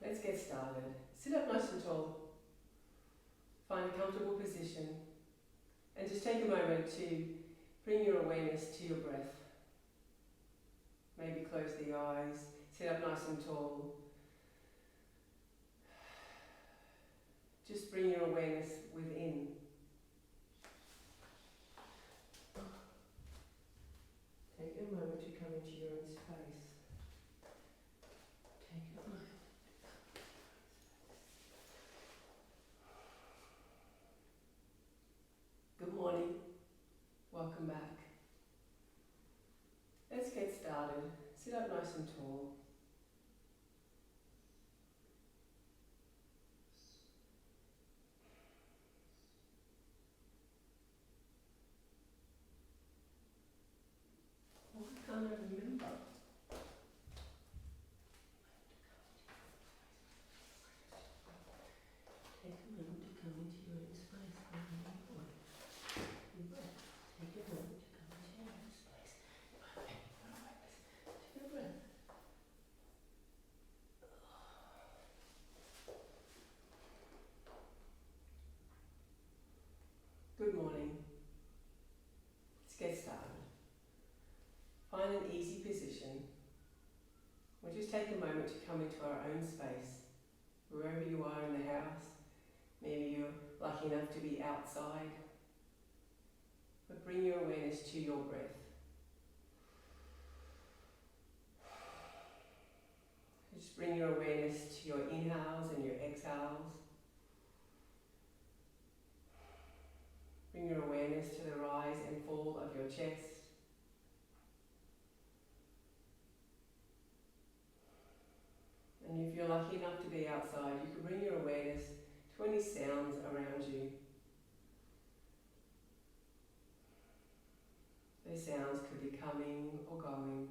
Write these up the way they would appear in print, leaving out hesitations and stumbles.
Let's get started. Sit up nice and tall. Find a comfortable position and just take a moment to bring your awareness to your breath. Maybe close the eyes, sit up nice and tall. Just bring your awareness within. Take a moment to come into your own space. Take a moment. Good morning. Welcome back. Let's get started. Sit up nice and tall. Why can't I remember? Take a moment to come into your own space. Your breath. Take a moment to come into your own space. Take a breath. Good morning. Let's get started. Find an easy position. We'll just take a moment to come into our own space, wherever you are in the house. Maybe you're lucky enough to be outside. But bring your awareness to your breath. Just bring your awareness to your inhales and your exhales. Bring your awareness to the rise and fall of your chest. And if you're lucky enough to be outside, you can bring your awareness to any sounds around you. Those sounds could be coming or going.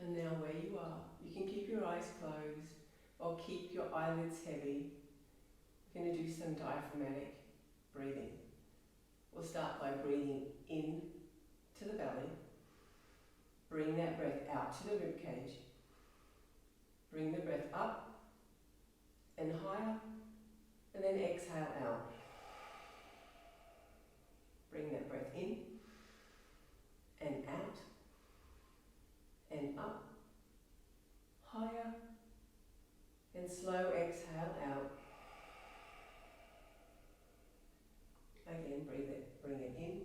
And now where you are, you can keep your eyes closed or keep your eyelids heavy. We're going to do some diaphragmatic breathing. We'll start by breathing in to the belly. Bring that breath out to the rib cage. Bring the breath up and higher, and then exhale out. Bring that breath in and out and up, higher, and slow exhale out. Again, breathe it, bring it in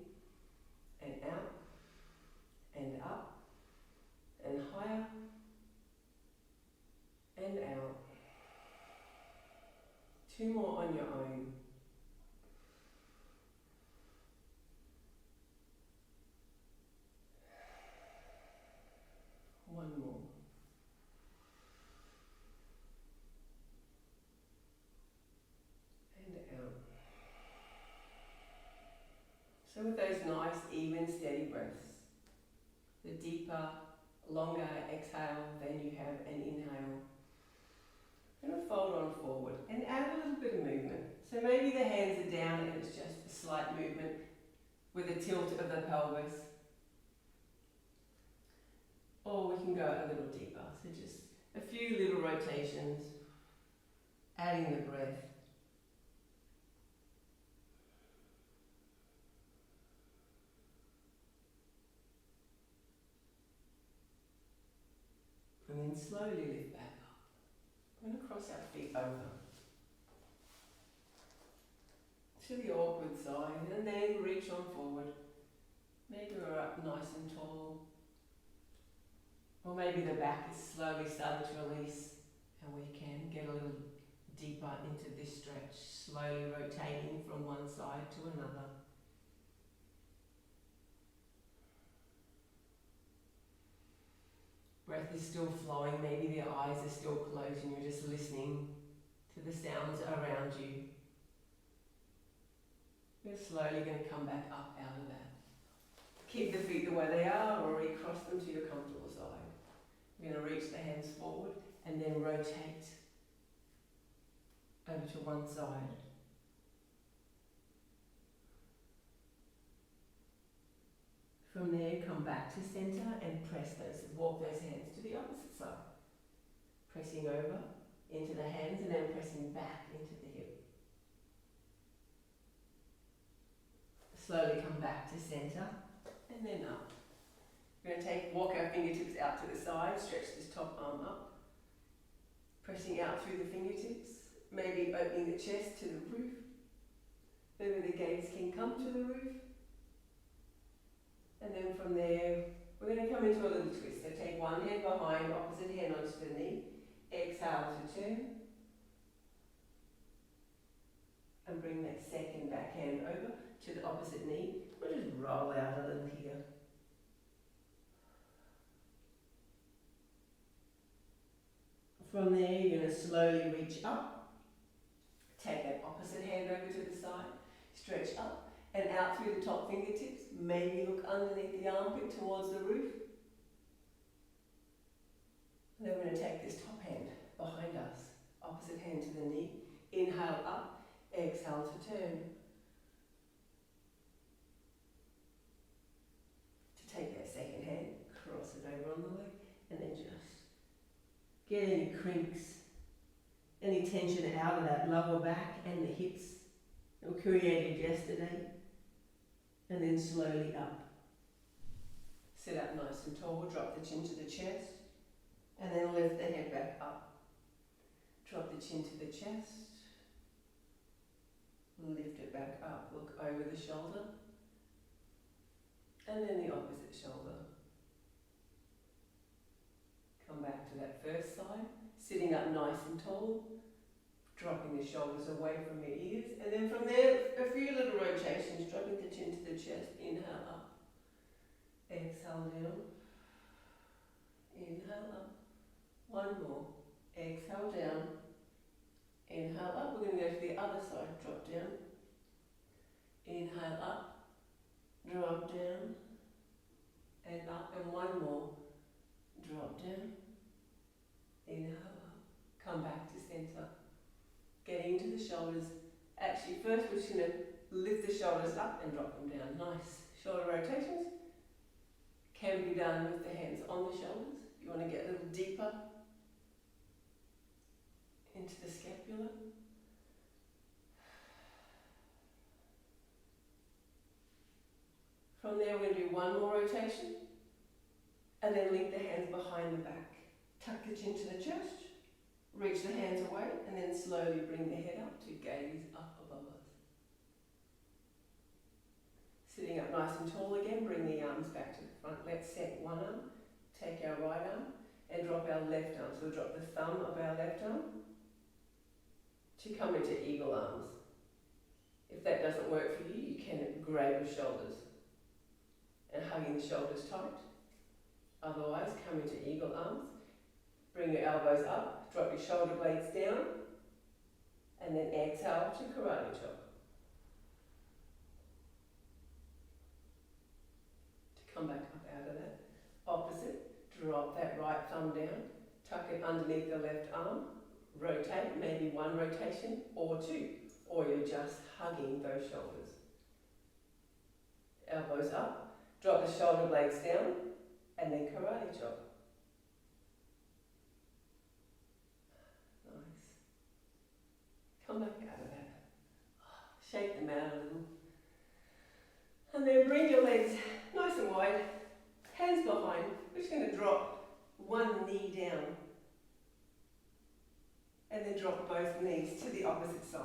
and out and up and higher and out. 2 more on your own. One more. And out. So with those nice, even, steady breaths, the deeper, longer exhale than you have an inhale, I'm going to fold on forward and add a little bit of movement. So maybe the hands are down and it's just a slight movement with a tilt of the pelvis. Or we can go a little deeper. So just a few little rotations, adding the breath. And then slowly lift back up. I'm going to cross our feet over to the awkward side and then reach on forward. Maybe we're up nice and tall. Or maybe the back is slowly starting to release and we can get a little deeper into this stretch, slowly rotating from one side to another. Breath is still flowing, maybe the eyes are still closed and you're just listening to the sounds around you. You're slowly going to come back up out of that. Keep the feet the way they are or recross them to your comfortable side. We're going to reach the hands forward and then rotate over to one side. From there, come back to centre and walk those hands to the opposite side. Pressing over into the hands and then pressing back into the hip. Slowly come back to centre and then up. We're going to walk our fingertips out to the side, stretch this top arm up. Pressing out through the fingertips, maybe opening the chest to the roof. Maybe the gaze can come to the roof. And then from there, we're going to come into a little twist. So take one hand behind, opposite hand onto the knee. Exhale to turn. And bring that second back hand over to the opposite knee. We'll just roll out a little here. From there, you're going to slowly reach up. Take that opposite hand over to the side. Stretch up and out through the top fingertips. Maybe look underneath the armpit towards the roof. And then we're going to take this top hand behind us. Opposite hand to the knee. Inhale up. Exhale to turn. To take that second hand, cross it over on the leg, and then just get any crinks, any tension out of that lower back and the hips that were created yesterday. And then slowly up. Sit up nice and tall, drop the chin to the chest, and then lift the head back up. Drop the chin to the chest, lift it back up, look over the shoulder, and then the opposite shoulder. Come back to that first side, sitting up nice and tall, dropping the shoulders away from your ears, and then from there, a few little rotations, dropping the chin to the chest, inhale up, exhale down, inhale up, one more, exhale down, inhale up, we're going to go to the other side, drop down, inhale up, drop down, and up, and one more, drop down, inhale up, come back to centre. Getting into the shoulders. Actually, first we're just going to lift the shoulders up and drop them down. Nice. Shoulder rotations can be done with the hands on the shoulders. If you want to get a little deeper into the scapula. From there, we're going to do one more rotation and then link the hands behind the back. Tuck the chin to the chest. Reach the hands away and then slowly bring the head up to gaze up above us. Sitting up nice and tall again, bring the arms back to the front. Let's set one arm, take our right arm and drop our left arm. So we'll drop the thumb of our left arm to come into eagle arms. If that doesn't work for you, you can grab your shoulders and hugging the shoulders tight. Otherwise, come into eagle arms. Bring your elbows up, drop your shoulder blades down, and then exhale to karate chop. To come back up out of that. Opposite, drop that right thumb down, tuck it underneath the left arm, rotate, maybe one rotation or two, or you're just hugging those shoulders. Elbows up, drop the shoulder blades down, and then karate chop. Come back out of that. Shake them out a little. And then bring your legs nice and wide, hands behind. We're just going to drop one knee down. And then drop both knees to the opposite side.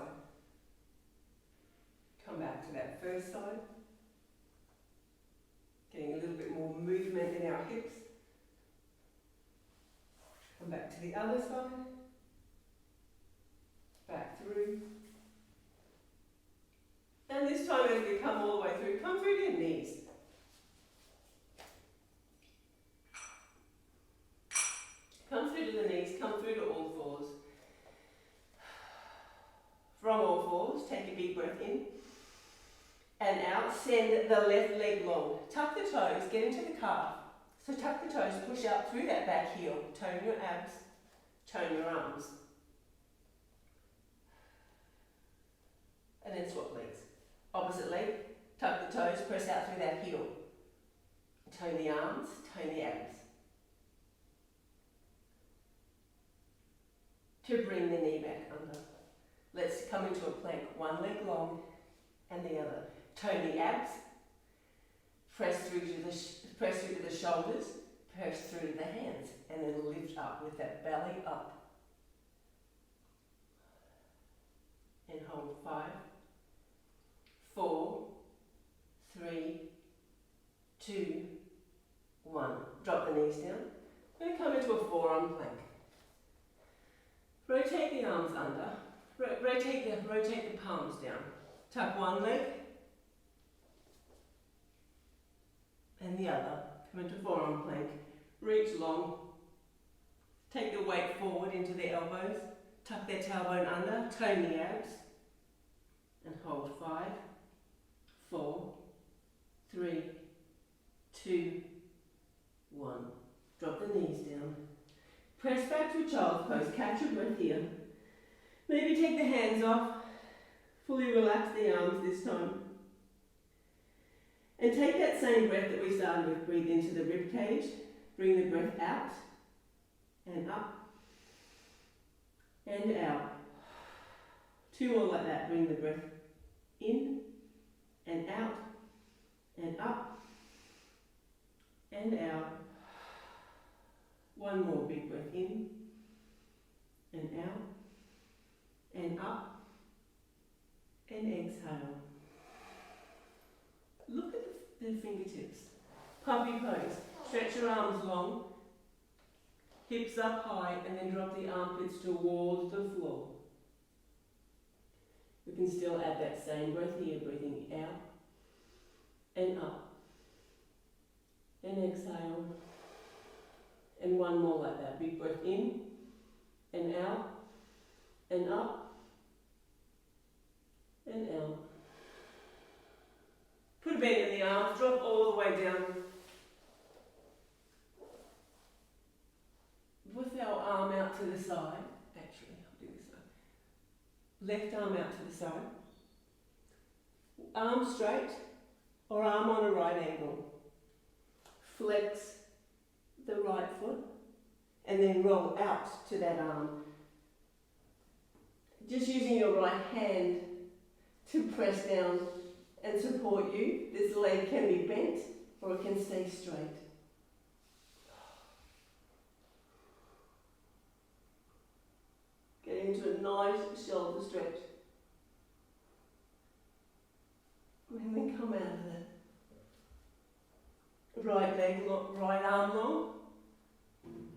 Come back to that first side. Getting a little bit more movement in our hips. Come back to the other side. Back through. And this time as we come all the way through, come through to your knees. Come through to the knees, come through to all fours. pause, take a big breath in and out. Send the left leg long. Tuck the toes, get into the calf. So tuck the toes, push out through that back heel, tone your abs, tone your arms. And then swap legs. Opposite leg, tuck the toes, press out through that heel. Tone the arms, tone the abs. To bring the knee back under. Let's come into a plank, one leg long and the other. Tone the abs, press through to the shoulders, press through to the hands, and then lift up with that belly up. And hold 5, 4, 3, 2, 1. Drop the knees down. We're going to come into a forearm plank. Rotate the arms under. Rotate the palms down. Tuck one leg and the other. Come into forearm plank. Reach long. Take the weight forward into the elbows. Tuck their tailbone under. Tone the abs. And hold 5, 4, 3, 2, 1. Drop the knees down. Press back to a child's pose. Catch your breath here. Maybe take the hands off. Fully relax the arms this time. And take that same breath that we started with. Breathe into the rib cage. Bring the breath out and up and out. 2 more like that. Bring the breath in and out and up and out. 1 more big breath in and out and up and exhale. Look at the fingertips. Puppy pose. Stretch your arms long, hips up high, and then drop the armpits towards the floor. We can still add that same breath here, breathing out and up and exhale. And 1 more like that. Big breath in and out and up and out. Put a bend in the arms, drop all the way down. With our arm out to the side, actually, I'll do this way. Left arm out to the side. Arm straight or arm on a right angle. Flex the right foot and then roll out to that arm. Just using your right hand to press down and support you. This leg can be bent or it can stay straight. Get into a nice shoulder stretch. And then come out of that. Right leg, right arm long,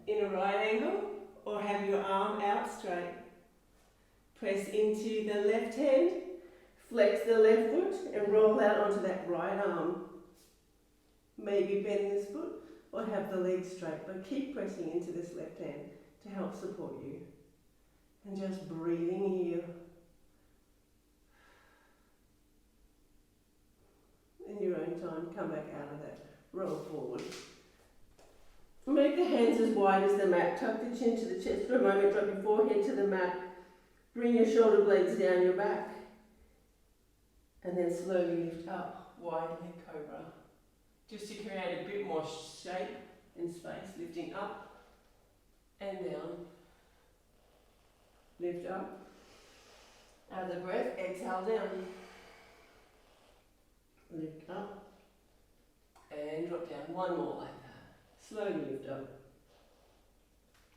in a right angle, or have your arm out straight. Press into the left hand, flex the left foot, and roll out onto that right arm. Maybe bend this foot, or have the leg straight, but keep pressing into this left hand to help support you. And just breathing here. In your own time, come back out of that. Roll forward. Make the hands as wide as the mat. Tuck the chin to the chest for a moment. Drop your forehead to the mat. Bring your shoulder blades down your back. And then slowly lift up. Wide leg cobra. Just to create a bit more shape and space. Lifting up and down. Lift up. Out of the breath, exhale down. Lift up. And drop down. 1 more like that. Slowly lift up.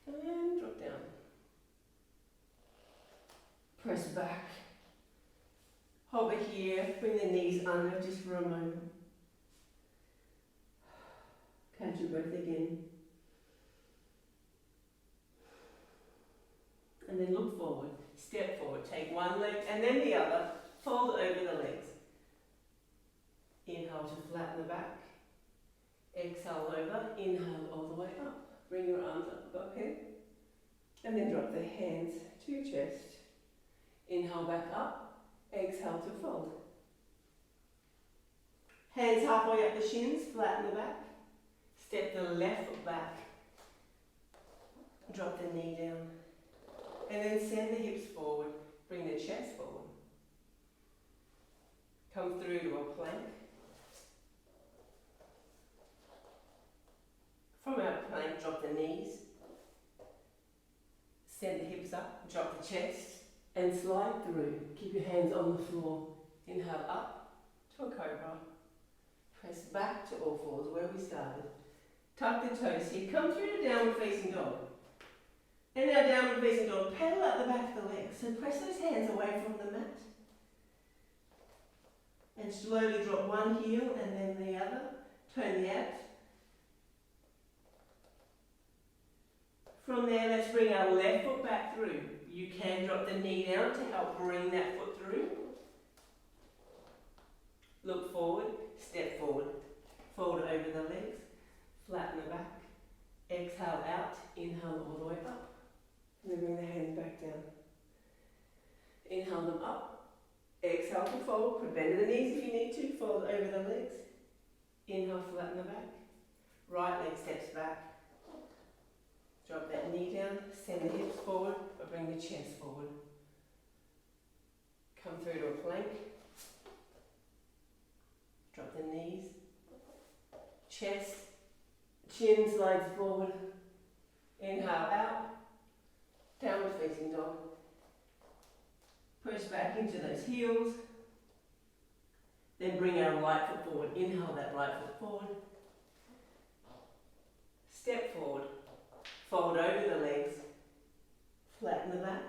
And drop down. Press back. Hover here. Bring the knees under just for a moment. Catch your breath again. And then look forward. Step forward. Take one leg and then the other. Fold over the legs. Inhale to flatten the back. Exhale over. Inhale all the way up. Bring your arms up above head. And then drop the hands to your chest. Inhale back up. Exhale to fold. Hands halfway up the shins, flatten the back. Step the left foot back. Drop the knee down. And then send the hips forward. Bring the chest forward. Come through to a plank. From our plank, drop the knees. Send the hips up, drop the chest, and slide through. Keep your hands on the floor. Inhale up to a cobra. Press back to all fours where we started. Tuck the toes here. Come through to downward facing dog. In our downward facing dog, pedal out the back of the legs. So press those hands away from the mat. And slowly drop one heel and then the other. Turn the abs. From there, let's bring our left foot back through. You can drop the knee down to help bring that foot through. Look forward, step forward. Fold over the legs, flatten the back. Exhale out, inhale all the way up. And then bring the hands back down. Inhale them up. Exhale to fold. Bend the knees if you need to. Fold over the legs. Inhale, flatten the back. Right leg steps back. Drop that knee down, send the hips forward, but bring the chest forward. Come through to a plank. Drop the knees. Chest, chin slides forward. Inhale out. Downward facing dog. Push back into those heels. Then bring our right foot forward. Inhale that right foot forward. Step forward. Fold over the legs, flatten the back,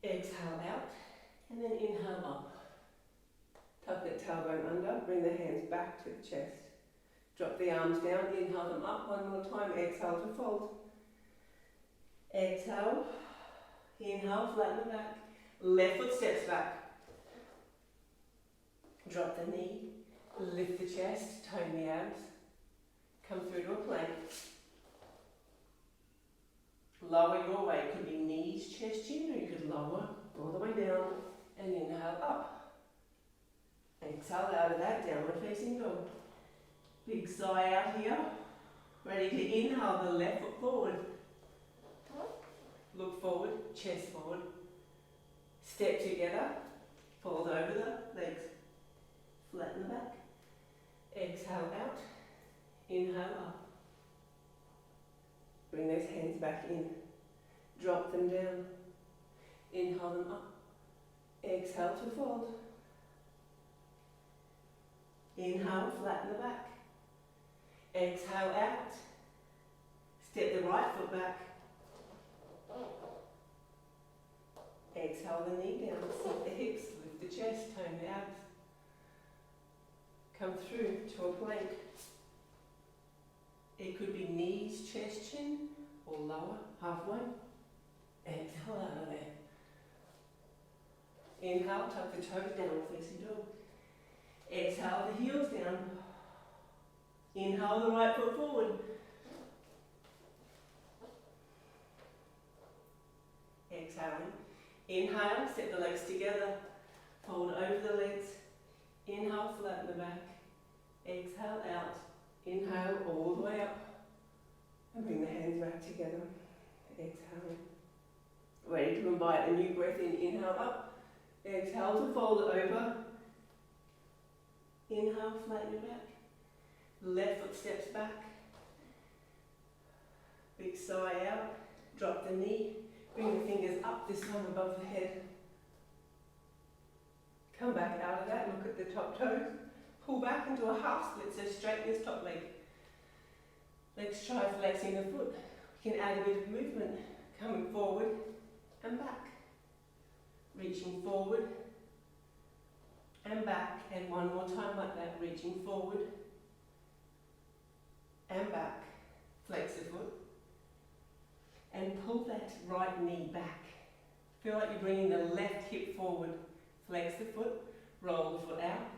exhale out, and then inhale up. Tuck that tailbone under, bring the hands back to the chest. Drop the arms down, inhale them up one more time, exhale to fold. Exhale, inhale, flatten the back, left foot steps back. Drop the knee, lift the chest, tone the abs, come through to a plank. Lower your weight, could be knees, chest, chin, or you could lower all the way down and inhale up. Exhale out of that, downward facing dog. Big sigh out here. Ready to inhale the left foot forward. Look forward, chest forward. Step together, fold over the legs. Flatten the back. Exhale out, inhale up. Bring those hands back in. Drop them down. Inhale them up. Exhale to fold. Inhale, flatten the back. Exhale out. Step the right foot back. Exhale the knee down. Sink the hips, lift the chest, tone the abs. Come through to a plank. It could be knees, chest, chin, or lower, halfway. Exhale out of there. Inhale, tuck the toes down, facing dog. Exhale the heels down. Inhale the right foot forward. Exhaling. Inhale, step the legs together. Fold over the legs. Inhale, flatten the back. Exhale out. Inhale all the way up. And bring the hands back together. Exhaling. Ready to invite a new breath in. Inhale up. Exhale to fold it over. Inhale, flatten your back. Left foot steps back. Big sigh out. Drop the knee. Bring the fingers up, this time above the head. Come back out of that, look at the top toes. Pull back into a half split, so straighten this top leg. Let's try flexing the foot. We can add a bit of movement. Coming forward and back. Reaching forward and back. And one more time like that, reaching forward and back. Flex the foot. And pull that right knee back. Feel like you're bringing the left hip forward. Flex the foot, roll the foot out.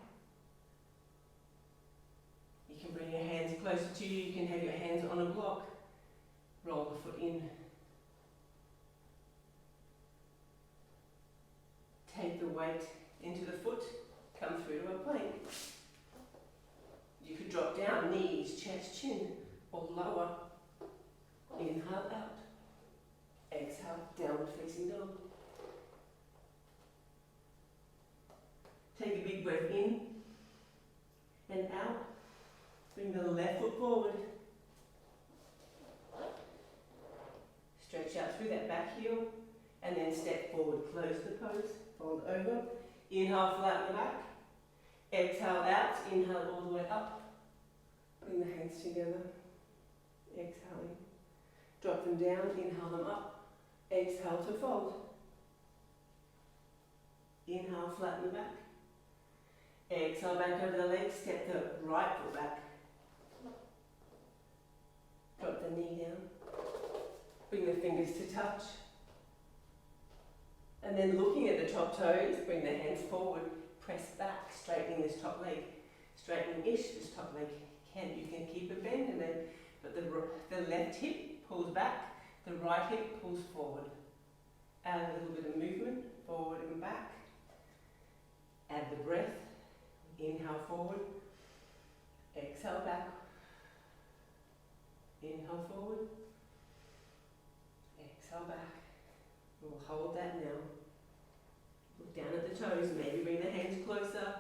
You can bring your hands closer to you. You can have your hands on a block. Roll the foot in. Take the weight into the foot, come through to a plank. You could drop down, knees, chest, chin, or lower. Inhale out. Exhale, downward facing dog. Take a big breath in and out. Bring the left foot forward. Stretch out through that back heel and then step forward. Close the pose, fold over. Inhale, flatten the back. Exhale out, inhale all the way up. Bring the hands together. Exhaling. Drop them down, inhale them up. Exhale to fold. Inhale, flatten the back. Exhale back over the legs, step the right foot back. Drop the knee down. Bring the fingers to touch. And then looking at the top toes, bring the hands forward, press back, straightening this top leg. Straightening-ish, this top leg. You can keep a bend in it, but the left hip pulls back, the right hip pulls forward. Add a little bit of movement, forward and back. Add the breath. Inhale forward. Exhale back. Inhale forward. Exhale back. We'll hold that now. Look down at the toes, maybe bring the hands closer.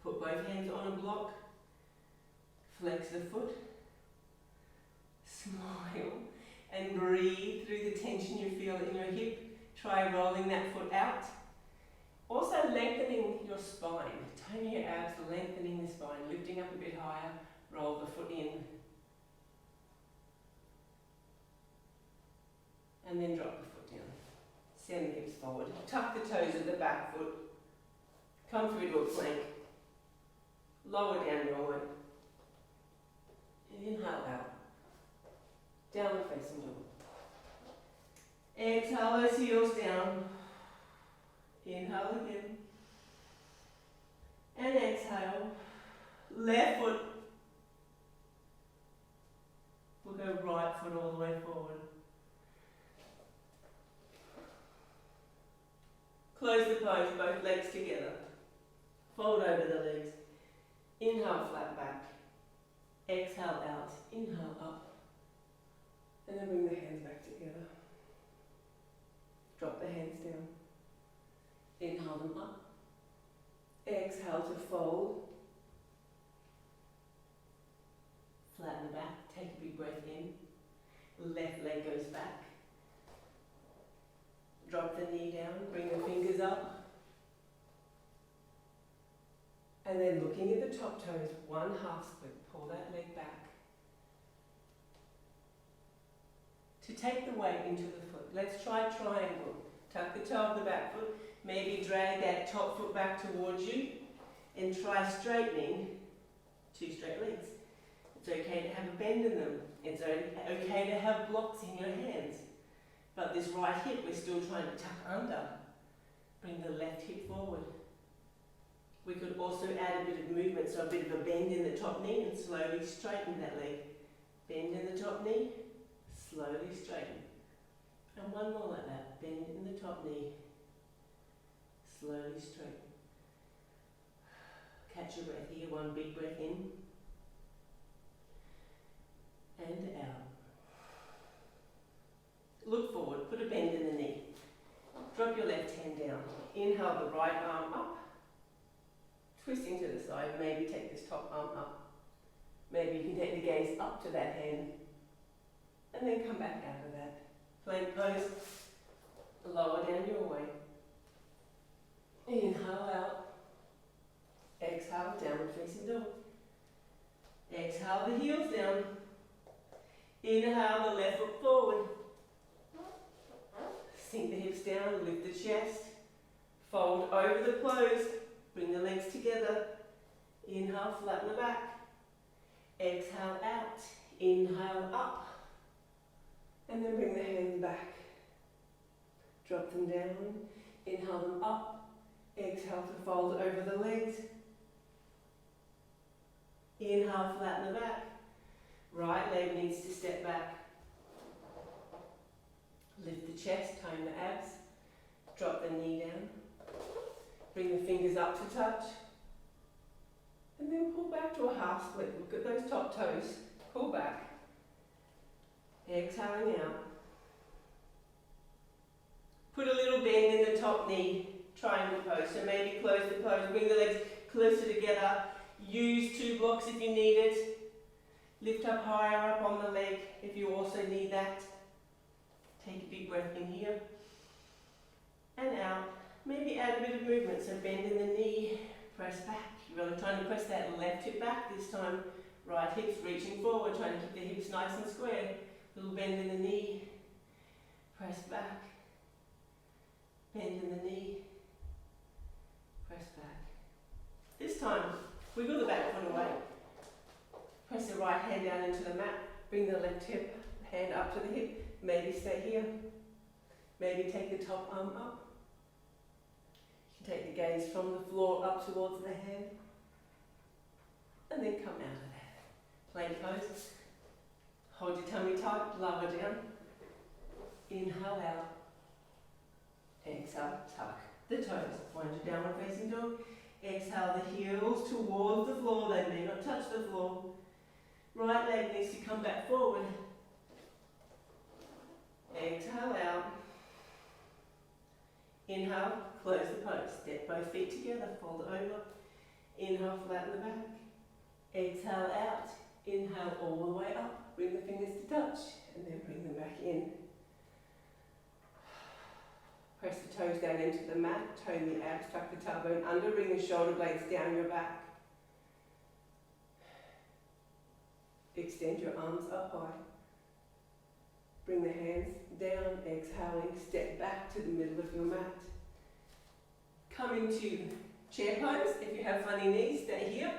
Put both hands on a block. Flex the foot. Smile. And breathe through the tension you feel in your hip. Try rolling that foot out. Also lengthening your spine. Toning your abs, lengthening the spine. Lifting up a bit higher. Roll the foot in. And then drop the foot down. Send the hips forward. Tuck the toes at the back foot. Come through to a plank. Lower down your way. Inhale out. Downward facing dog. Exhale those heels down. Inhale again. And exhale. Left foot. We'll go right foot all the way forward. Close the pose, both legs together. Fold over the legs. Inhale, flat back. Exhale out. Inhale up. And then bring the hands back together. Drop the hands down. Inhale them up. Exhale to fold. Flatten the back. Take a big breath in. Left leg goes back. Drop the knee down. Bring the fingers up. And then looking at the top toes, one half split. Pull that leg back. To take the weight into the foot, let's try triangle. Tuck the toe of the back foot. Maybe drag that top foot back towards you and try straightening two straight legs. It's okay to have a bend in them. It's okay to have blocks in your hands. But this right hip, we're still trying to tuck under. Bring the left hip forward. We could also add a bit of movement, so a bit of a bend in the top knee and slowly straighten that leg. Bend in the top knee, slowly straighten. And one more like that. Bend in the top knee, slowly straighten. Catch your breath here, one big breath in. And out. Look forward, put a bend in the knee. Drop your left hand down. Inhale the right arm up. Twisting to the side, maybe take this top arm up. Maybe you can take the gaze up to that hand. And then come back out of that. Plank pose. Lower down your way. Inhale out. Exhale, downward facing dog. Exhale the heels down. Inhale the left foot forward. Sink the hips down, lift the chest. Fold over the clothes. Bring the legs together. Inhale, flatten the back. Exhale out. Inhale up. And then bring the hands back. Drop them down. Inhale them up. Exhale to fold over the legs. Inhale, flatten the back. Right leg needs to step back. Lift the chest, tone the abs. Drop the knee down. Bring the fingers up to touch. And then pull back to a half split. Look at those top toes. Pull back. Exhaling out. Put a little bend in the top knee. Triangle pose. So maybe close the pose. Bring the legs closer together. Use 2 blocks if you need it. Lift up higher up on the leg if you also need that. Take a big breath in here. And out. Maybe add a bit of movement. So bend in the knee. Press back. You're really trying to press that left hip back this time. Right hip's reaching forward. Trying to keep the hips nice and square. Little bend in the knee. Press back. Bend in the knee. Press back. This time, wiggle the back foot away. Press the right hand down into the mat. Bring the left hip, hand up to the hip. Maybe stay here. Maybe take the top arm up. You can take the gaze from the floor up towards the hand. And then come out of that. Plank pose. Hold your tummy tight, lower down. Inhale out. Exhale, tuck the toes. Wind your downward facing dog. Exhale the heels towards the floor. They may not touch the floor. Right leg needs to come back forward. Exhale out. Inhale, close the pose. Step both feet together, fold over. Inhale, flatten the back. Exhale out. Inhale all the way up. Bring the fingers to touch and then bring them back in. Press the toes down into the mat, tone the abs, tuck the tailbone under, bring the shoulder blades down your back. Extend your arms up high. Bring the hands down, exhaling, step back to the middle of your mat. Come into chair pose. If you have funny knees, stay here.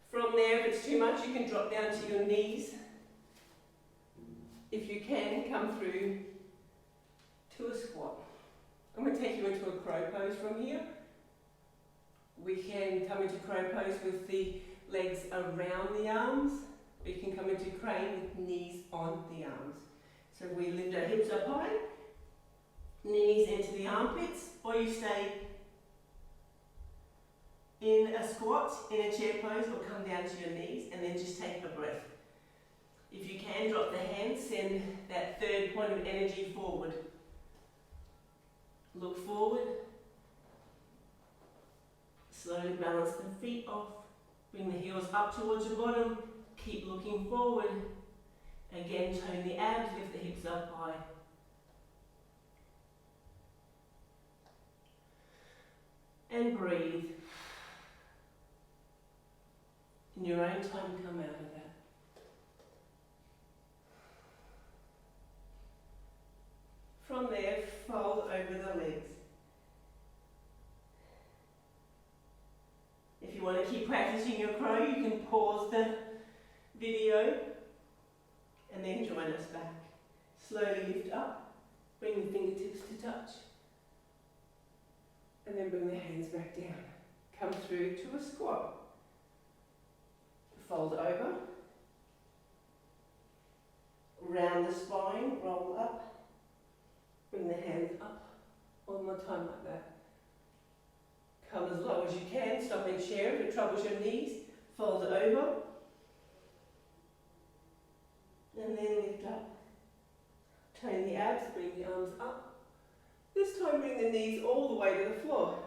From there, if it's too much, you can drop down to your knees. If you can, come through to a squat. I'm going to take you into a crow pose from here. We can come into crow pose with the legs around the arms. We can come into crane with knees on the arms. So we lift our hips up high, knees into the armpits, or you stay in a squat, in a chair pose, or come down to your knees and then just take a breath. If you can, drop the hands, send that third point of energy forward. Look forward. Slowly balance the feet off. Bring the heels up towards your bottom. Keep looking forward. Again, tone the abs, lift the hips up high. And breathe. In your own time, come out of that. From there, fold over the legs. If you want to keep practicing your crow, you can pause the video and then join us back. Slowly lift up, bring the fingertips to touch, and then bring the hands back down. Come through to a squat. Fold over, round the spine, roll up, bring the hands up, one more time like that. Come as low as you can, stop and share. If it troubles your knees, fold it over, and then lift up. Tone the abs, bring the arms up. This time bring the knees all the way to the floor.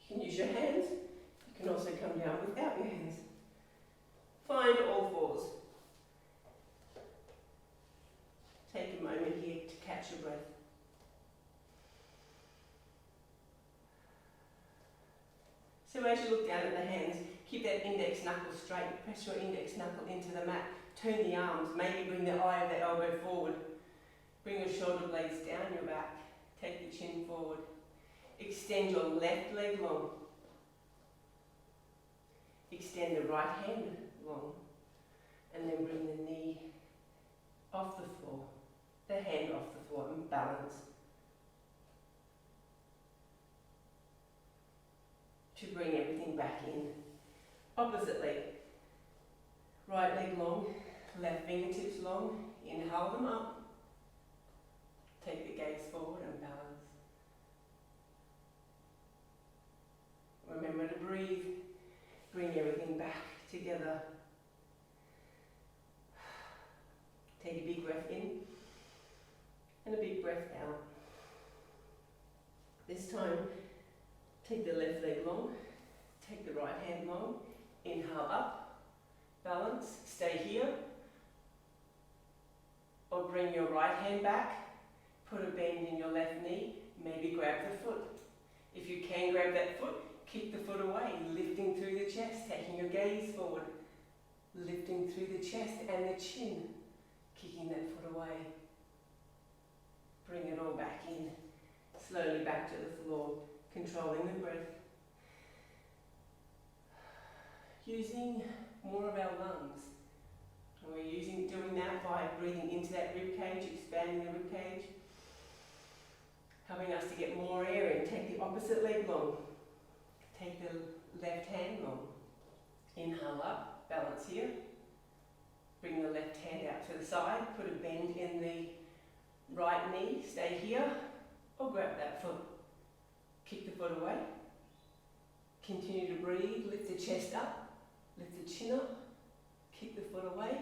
You can use your hands, you can also come down without your hands. Find all fours. Take a moment here to catch your breath. So as you look down at the hands, keep that index knuckle straight. Press your index knuckle into the mat. Turn the arms. Maybe bring the eye of the elbow forward. Bring your shoulder blades down your back. Take the chin forward. Extend your left leg long. Extend the right hand long. And then bring the knee off the floor. The hand off the floor and balance. To bring everything back in. Opposite leg. Right leg long, left fingertips long. Inhale them up. Take the gaze forward and balance. together. Take a big breath in and a big breath out. This time, take the left leg long, take the right hand long, inhale up, balance, stay here, or bring your right hand back, put a bend in your left knee, maybe grab the foot. If you can grab that foot, kick the foot away, lifting through the chest, taking your gaze forward, lifting through the chest and the chin, kicking that foot away. Bring it all back in, slowly back to the floor, controlling the breath. Using more of our lungs. And we're doing that by breathing into that rib cage, expanding the rib cage, helping us to get more air in. Take the opposite leg long. Take the left hand long. Inhale up, balance here. Bring the left hand out to the side, put a bend in the right knee, stay here, or grab that foot. Kick the foot away. Continue to breathe, lift the chest up, lift the chin up, kick the foot away,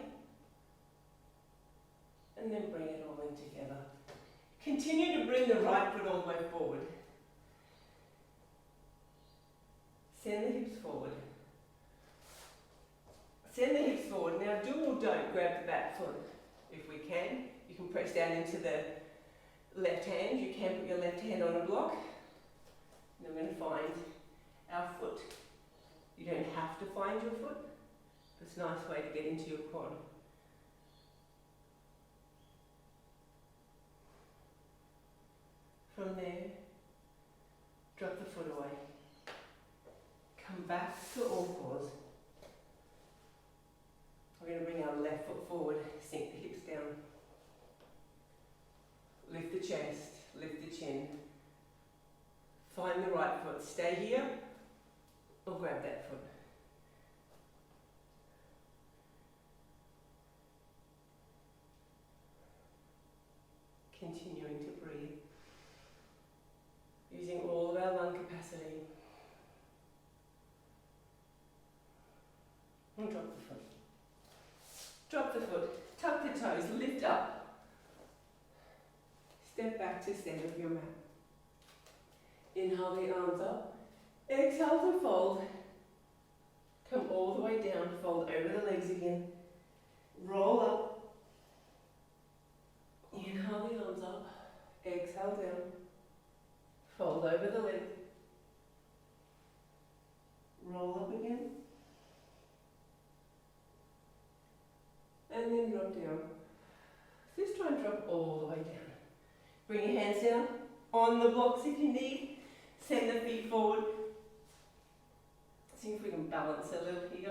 and then bring it all in together. Continue to bring the right foot all the way forward. Send the hips forward. Send the hips forward. Now do or don't grab the back foot. If we can, you can press down into the left hand. You can put your left hand on a block. And we're going to find our foot. You don't have to find your foot. It's a nice way to get into your quad. From there, drop the foot away. Come back to all fours. We're going to bring our left foot forward, sink the hips down. Lift the chest, lift the chin. Find the right foot. Stay here or grab that foot. Continuing to breathe. Using all of our lung capacity. And drop the foot. Drop the foot. Tuck the toes. Lift up. Step back to center of your mat. Inhale the arms up. Exhale to fold. Come all the way down. Fold over the legs again. Roll up. Inhale the arms up. Exhale down. Fold over the leg. Roll up again. And then drop down. Just try and drop all the way down. Bring your hands down on the blocks if you need. Send the feet forward. See if we can balance a little here.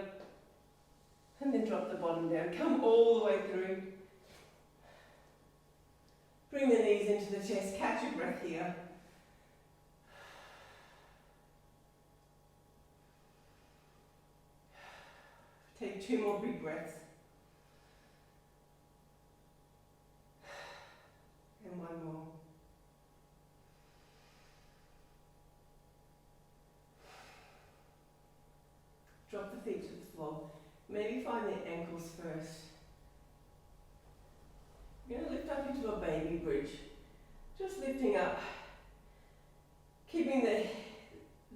And then drop the bottom down. Come all the way through. Bring the knees into the chest. Catch your breath here. Take 2 more big breaths. And 1 more. Drop the feet to the floor. Maybe find the ankles first. You're going to lift up into a baby bridge. Just lifting up. Keeping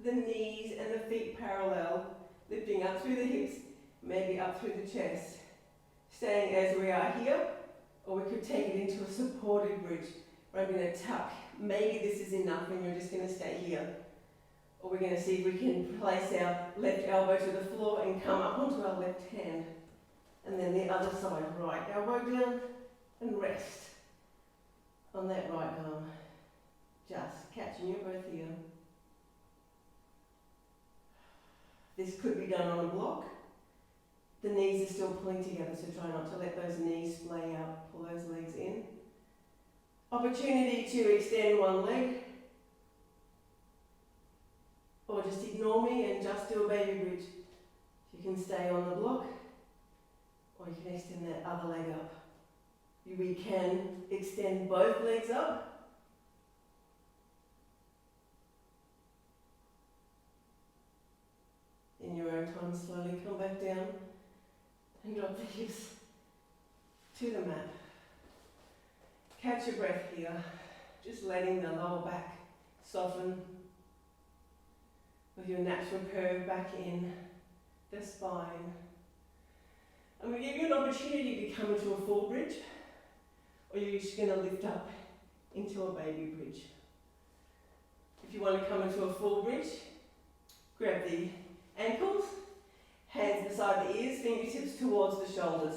the knees and the feet parallel. Lifting up through the hips. Maybe up through the chest. Staying as we are here. Or we could take it into a supported bridge. Where I'm going to tuck. Maybe this is enough and you're just going to stay here. Or we're going to see if we can place our left elbow to the floor and come up onto our left hand. And then the other side, right elbow down and rest on that right arm. Just catching your breath here. This could be done on a block. The knees are still pulling together, so try not to let those knees splay out. Pull those legs in. Opportunity to extend one leg. Or just ignore me and just do a baby bridge. You can stay on the block, or you can extend that other leg up. We can extend both legs up. In your own time, slowly come back down. drop the hips to the mat. Catch your breath here, just letting the lower back soften with your natural curve back in the spine. I'm going to give you an opportunity to come into a full bridge, or you're just going to lift up into a baby bridge. If you want to come into a full bridge, grab the ankles, hands beside the ears, fingertips towards the shoulders.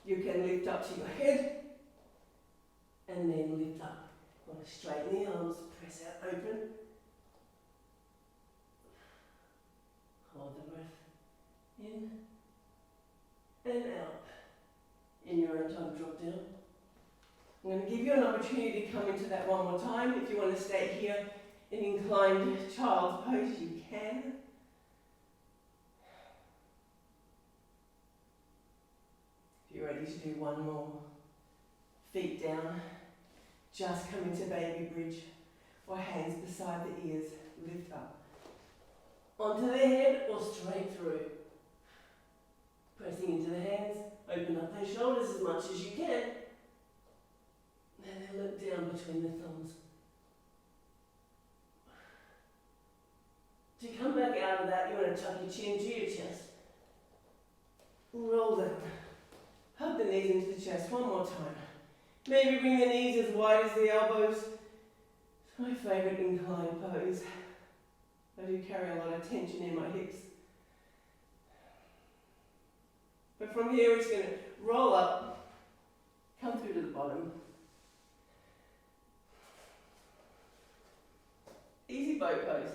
You can lift up to your head, and then lift up. Want to straighten the arms, press out, open. Hold the breath in and out. In your own time, drop down. I'm going to give you an opportunity to come into that one more time. If you want to stay here in inclined child's pose, you can. If you're ready to do one more, feet down, just come into baby bridge, or hands beside the ears, lift up. Onto the head or straight through. Pressing into the hands, open up those shoulders as much as you can. And then look down between the thumbs. To come back out of that, you want to tuck your chin to your chest. Roll down. Hug the knees into the chest one more time. Maybe bring the knees as wide as the elbows. It's my favourite inclined pose. I do carry a lot of tension in my hips. But from here, we're just going to roll up, come through to the bottom. Easy boat pose.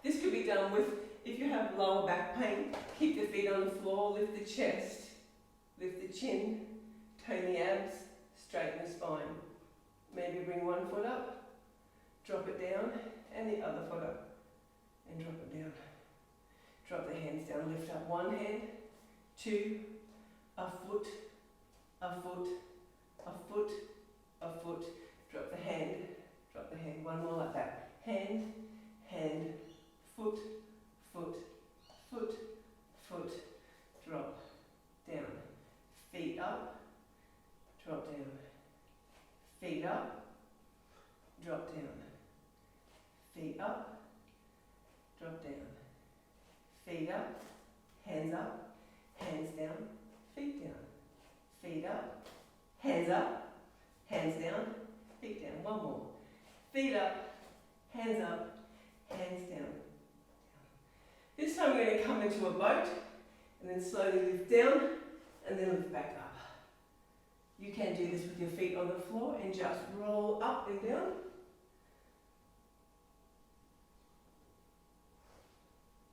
This could be done with, if you have lower back pain, keep the feet on the floor, lift the chest, lift the chin, tone the abs, straighten the spine. Maybe bring one foot up, drop it down, and the other foot up, and drop it down. Drop the hands down, lift up one hand, two, a foot, a foot, a foot, a foot. Drop the hand, one more like that. Hand, hand, foot, foot, foot, foot, drop, down. Feet up, drop down. Feet up, drop down. Feet up, drop down. Feet up, hands up, hands down, feet down. Feet up, hands down, feet down. One more. Feet up, hands down. This time we're going to come into a boat and then slowly lift down and then lift back up. You can do this with your feet on the floor and just roll up and down.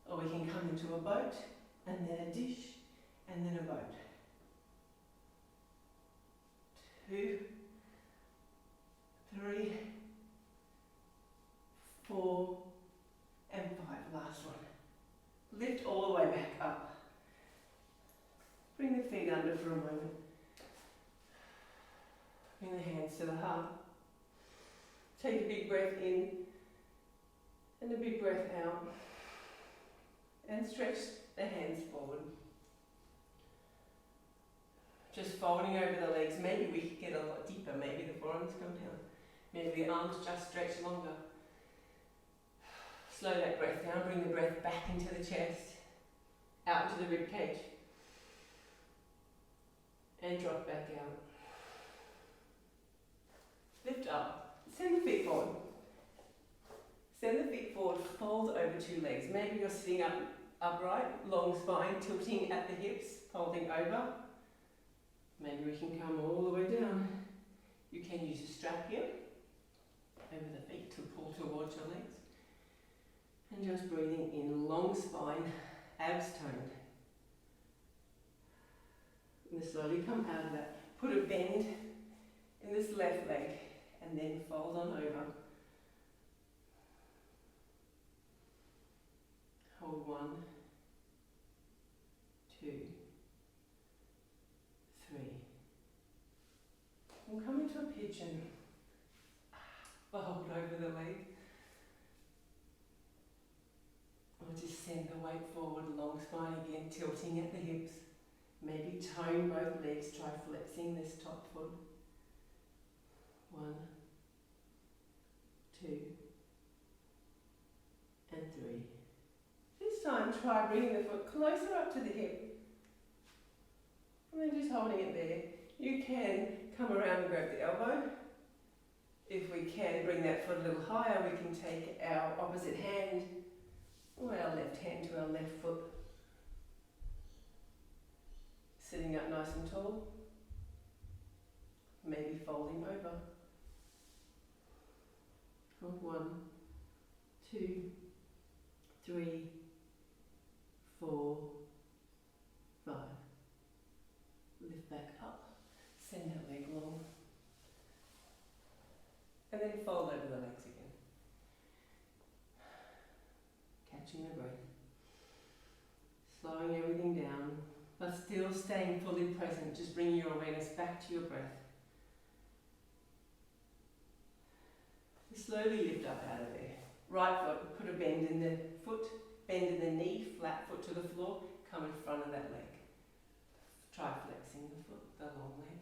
Or we can come into a boat and then a dish and then a boat. 2, 3, 4, and 5. Last one. Lift all the way back up. Bring the feet under for a moment. Bring the hands to the heart. Take a big breath in and a big breath out. And stretch the hands forward. Just folding over the legs. Maybe we could get a lot deeper. Maybe the forearms come down. Maybe the arms just stretch longer. Slow that breath down. Bring the breath back into the chest. Out into the rib cage. And drop back out. Lift up. Send the feet forward. Send the feet forward. Fold over 2 legs. Maybe you're sitting up upright, long spine, tilting at the hips, folding over. Maybe we can come all the way down. You can use a strap here over the feet to pull towards your legs. And just breathing in, long spine, abs toned. And slowly come out of that. Put a bend in this left leg and then fold on over. Hold 1, 2, 3. We'll come into a pigeon. Fold over the leg. Or just send the weight forward, long spine again, tilting at the hips. Maybe tone both legs, try flexing this top foot. 1, 2, and 3. This time try bringing the foot closer up to the hip and then just holding it there. You can come around and grab the elbow. If we can bring that foot a little higher, we can take our opposite hand or our left hand to our left foot. Sitting up nice and tall. Maybe folding over. 1, 2, 3, 4, 5. Lift back up. Send that leg long. And then fold over the legs again. Catching the breath. Slowing everything down, but still staying fully present. Just bringing your awareness back to your breath. Slowly lift up out of there. Right foot, put a bend in the foot, bend in the knee, flat foot to the floor, come in front of that leg. Try flexing the foot, the long leg.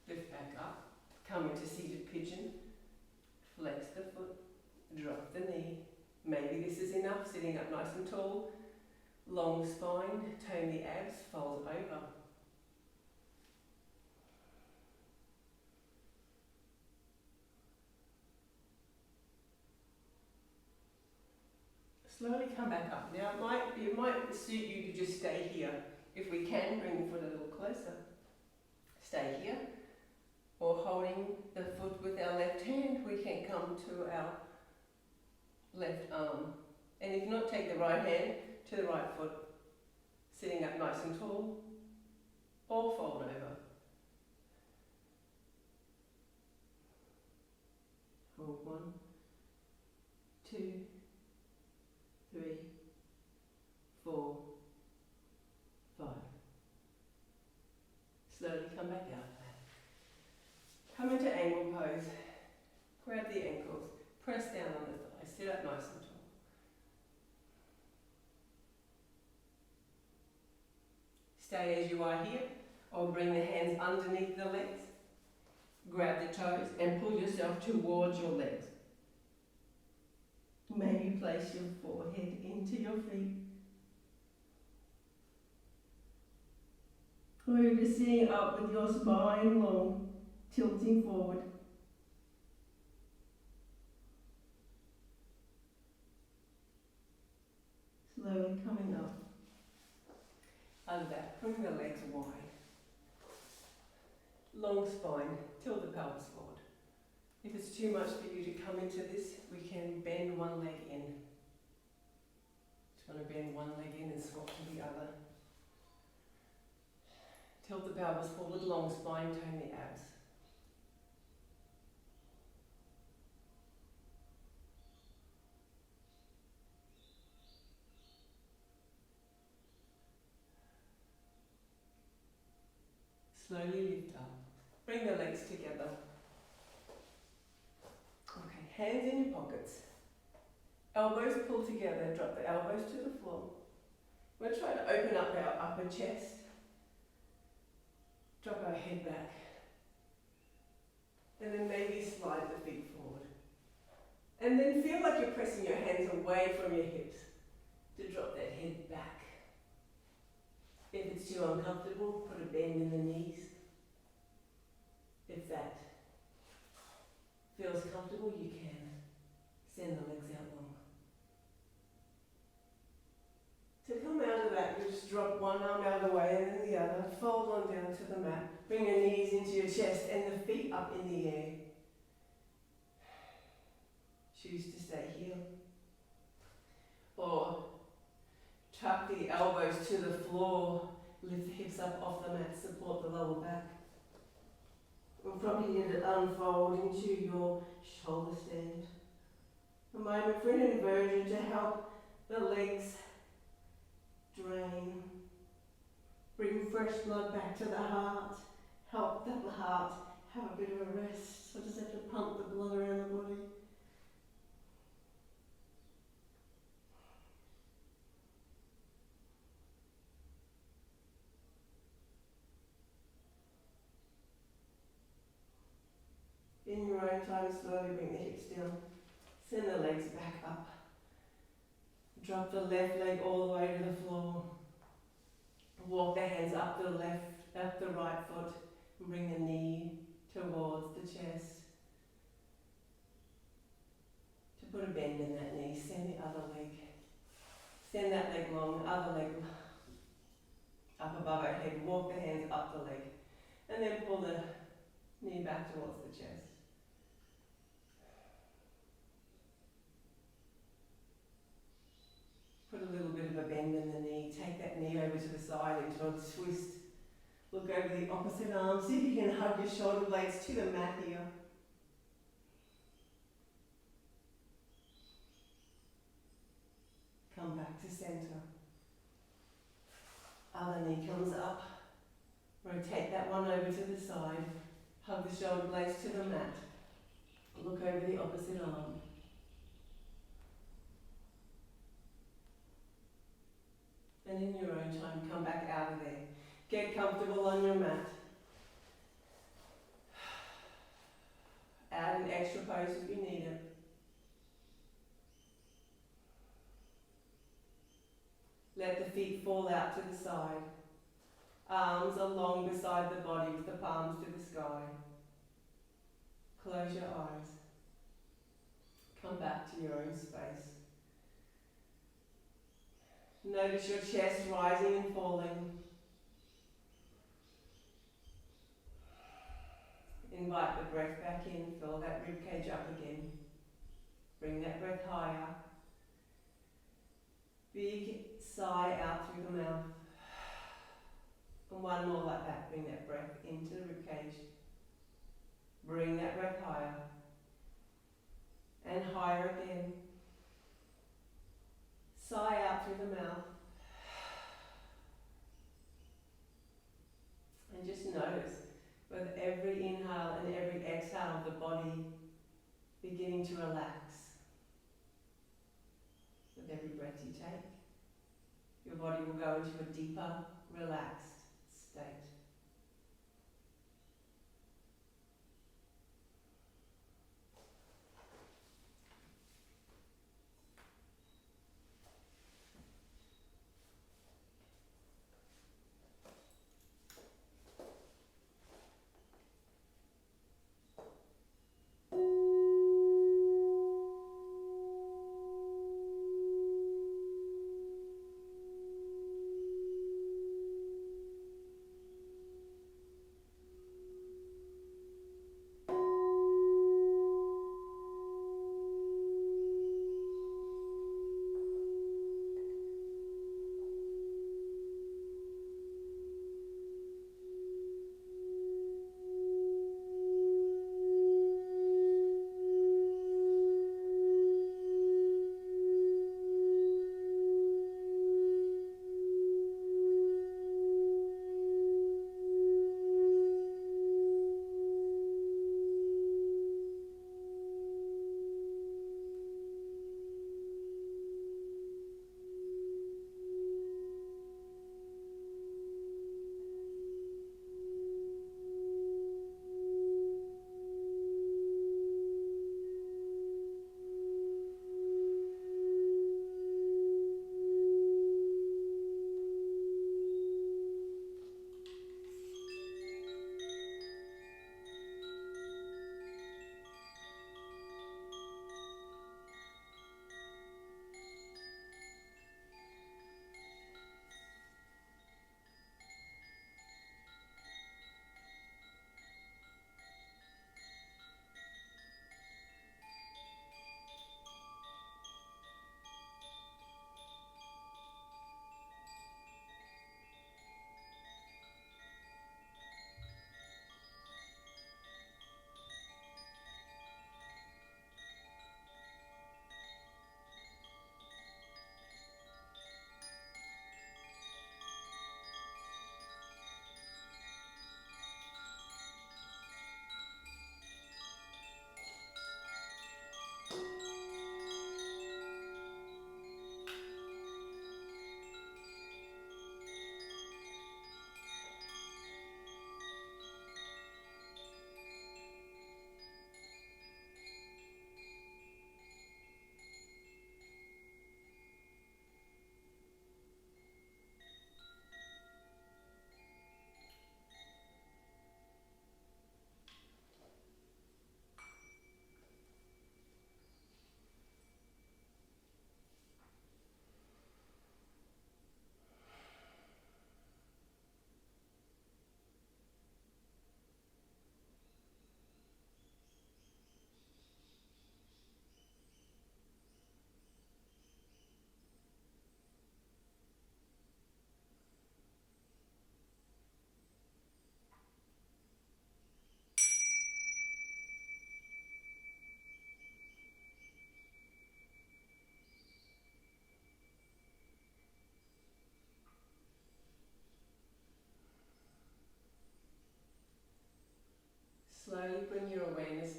Lift back up, come into seated pigeon, flex the foot, drop the knee. Maybe this is enough, sitting up nice and tall, long spine, tone the abs, fold over. Slowly come back up. Now it might suit you to just stay here. If we can, bring the foot a little closer. Stay here. Or holding the foot with our left hand, we can come to our left arm. And if not, take the right hand to the right foot, sitting up nice and tall, or fold over. Hold 1, 2, 3, 4, 5. Slowly come back out. Come into angle pose. Grab the ankles. Press down on the thighs. Sit up nice and tall. Stay as you are here, or bring the hands underneath the legs. Grab the toes and pull yourself towards your legs. Maybe place your forehead into your feet. Or you're just sitting up with your spine long, tilting forward. Slowly coming up. Out of that, bring the legs wide. Long spine, tilt the pelvis forward. If it's too much for you to come into this, we can bend one leg in. Just want to bend one leg in and swap to the other. Tilt the pelvis forward, long spine, tone the abs. Slowly lift up. Bring the legs together. Okay, hands in your pockets. Elbows pull together, drop the elbows to the floor. We'll try to open up our upper chest. Drop our head back. And then maybe slide the feet forward. And then feel like you're pressing your hands away from your hips to drop that head back. If it's too uncomfortable, put a bend in the knees. If that feels comfortable, you can send the legs out long. To come out of that, you just drop one arm out of the way and then the other. Fold on down to the mat. Bring your knees into your chest and the feet up in the air. Choose to stay here. Or tuck the elbows to the floor. Lift the hips up off the mat. Support the lower back. We'll probably need to unfold into your shoulder stand. A moment for an inversion to help the legs drain. Bring fresh blood back to the heart. Help that the heart have a bit of a rest. So just have to pump the blood around the body. In your own time, slowly bring the hips down. Send the legs back up. Drop the left leg all the way to the floor. Walk the hands up the right foot. And bring the knee towards the chest. To put a bend in that knee, send the other leg. Send that leg long, other leg up above our head. Walk the hands up the leg. And then pull the knee back towards the chest. Put a little bit of a bend in the knee. Take that knee over to the side into a twist. Look over the opposite arm. See if you can hug your shoulder blades to the mat here. Come back to center. Other knee comes up. Rotate that one over to the side. Hug the shoulder blades to the mat. Look over the opposite arm. And in your own time, come back out of there. Get comfortable on your mat. Add an extra pose if you need it. Let the feet fall out to the side. Arms along beside the body with the palms to the sky. Close your eyes. Come back to your own space. Notice your chest rising and falling. Invite the breath back in, fill that ribcage up again. Bring that breath higher. Big sigh out through the mouth. And one more like that. Bring that breath into the ribcage. Bring that breath higher. And higher again. Sigh out through the mouth. And just notice with every inhale and every exhale the body beginning to relax. With every breath you take, your body will go into a deeper, relaxed state.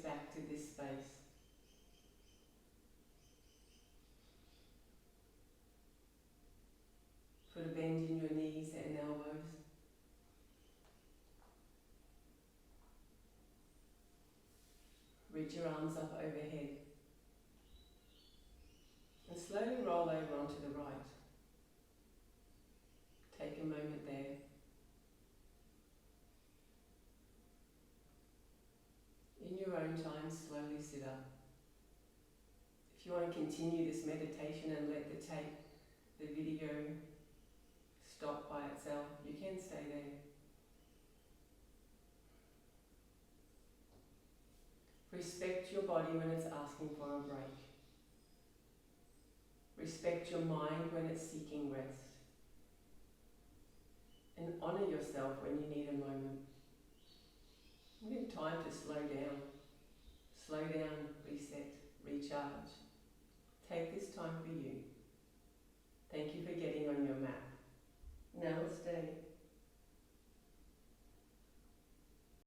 back to this space. Put a bend in your knees and elbows. Reach your arms up overhead. And slowly roll over onto the right. Take a moment there. In your own time, slowly sit up. If you want to continue this meditation and let the video stop by itself, you can stay there. Respect your body when it's asking for a break. Respect your mind when it's seeking rest. And honour yourself when you need a moment. You need time to slow down. Slow down, reset, recharge. Take this time for you. Thank you for getting on your mat. Namaste.